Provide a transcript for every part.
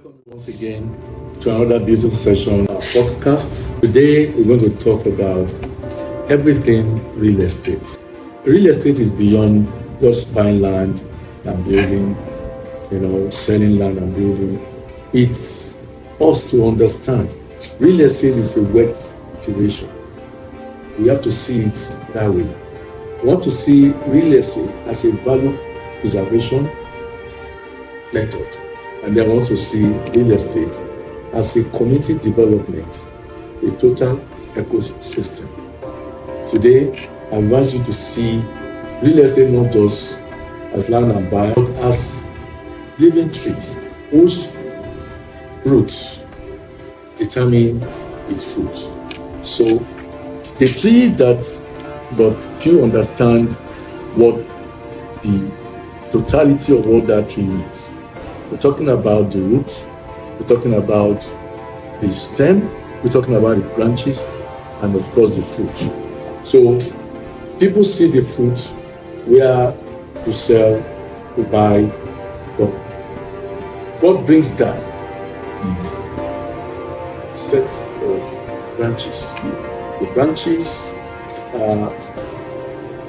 Welcome once again to another beautiful session of our podcast. Today we're going to talk about everything real estate. Real estate is beyond just buying land and building, selling land and building. It's us to understand real estate is a wealth creation. We have to see it that way. We want to see real estate as a value preservation method. And they want to see real estate as a community development, a total ecosystem. Today, I want you to see real estate not just as land and buy, but as living tree whose roots determine its fruit. So, the tree but few understand what the totality of what that tree is. We're talking about the roots, we're talking about the stem, we're talking about the branches, and of course the fruit. So people see the fruit where to sell, to buy, but what brings that is sets of branches. The branches are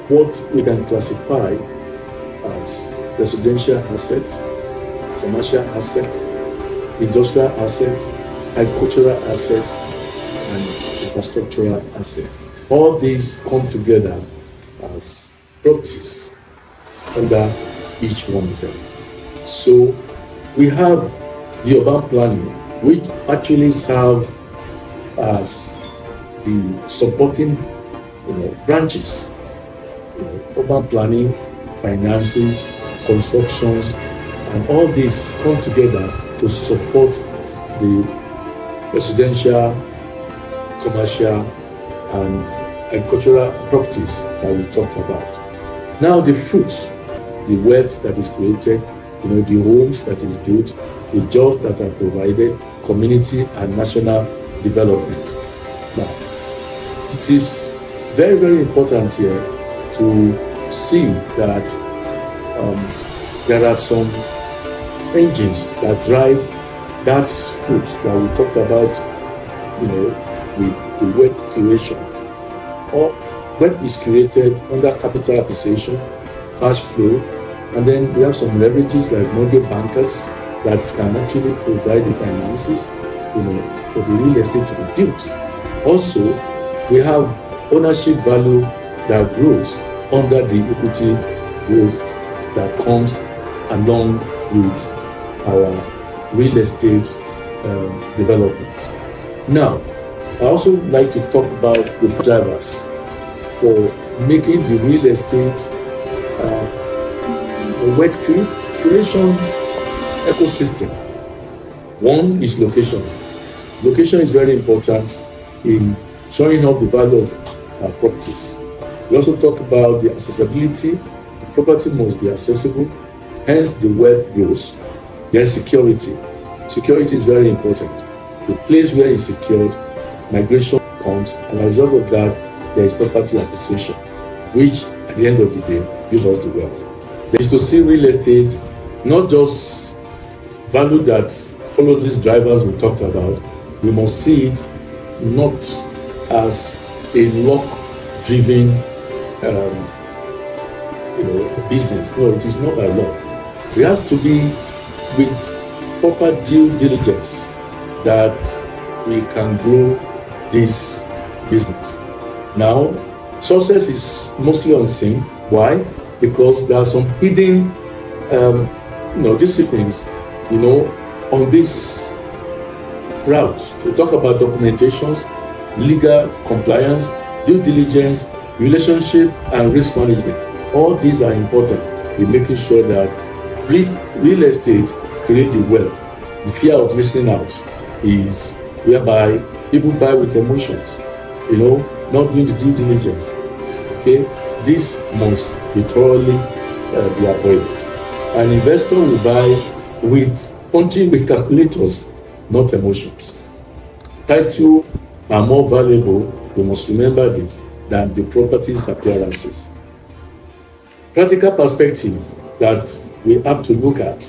what we can classify as residential assets, commercial assets, industrial assets, agricultural assets, and infrastructural assets. All these come together as properties under each one of them. So we have the urban planning, which actually serve as the supporting branches. Urban planning, finances, constructions, and all these come together to support the residential, commercial, and agricultural properties that we talked about. Now the fruits, the wealth that is created, the homes that is built, the jobs that are provided, community and national development. Now, it is very, very important here to see that there are some engines that drive that fruit that we talked about, with the wealth creation. Or wealth is created under capital appreciation, cash flow, and then we have some leverages like mortgage bankers that can actually provide the finances, for the real estate to be built. Also, we have ownership value that grows under the equity growth that comes along with our real estate development. Now, I also like to talk about the drivers for making the real estate a wealth creation ecosystem. One is location. Location is very important in showing up the value of our properties. We also talk about the accessibility. The property must be accessible, hence the wealth grows. Then security. Security is very important. The place where it's secured, migration comes, and as a result of that, there is property appreciation, which at the end of the day gives us the wealth. There is to see real estate not just value that follow these drivers we talked about. We must see it not as a luck-driven business. No, it is not by law. We have to be with proper due diligence that we can grow this business. Now, success is mostly unseen. Why? Because there are some hidden disciplines, on this route. We talk about documentations, legal compliance, due diligence, relationship, and risk management. All these are important in making sure that real estate creates the wealth. The fear of missing out is whereby people buy with emotions, not doing the due diligence. Okay, this must be thoroughly be avoided. An investor will buy with punching with calculators, not emotions. Title are more valuable, we must remember this, than the property's appearances. Practical perspective that we have to look at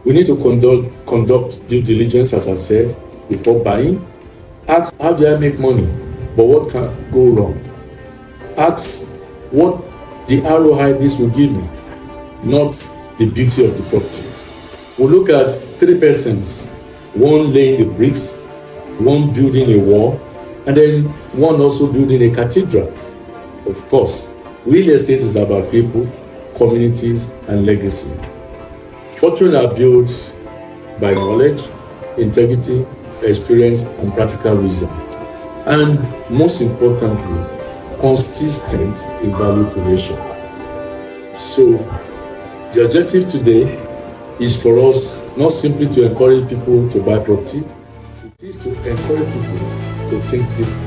We need to conduct due diligence, as I said, before buying. Ask, how do I make money? But what can go wrong? Ask what the ROI this will give me, not the beauty of the property. We look at three persons, one laying the bricks, one building a wall, and then one also building a cathedral. Of course, real estate is about people, communities, and legacy. Fortune are built by knowledge, integrity, experience, and practical wisdom. And most importantly, consistent in value creation. So, the objective today is for us not simply to encourage people to buy property, it is to encourage people to think differently.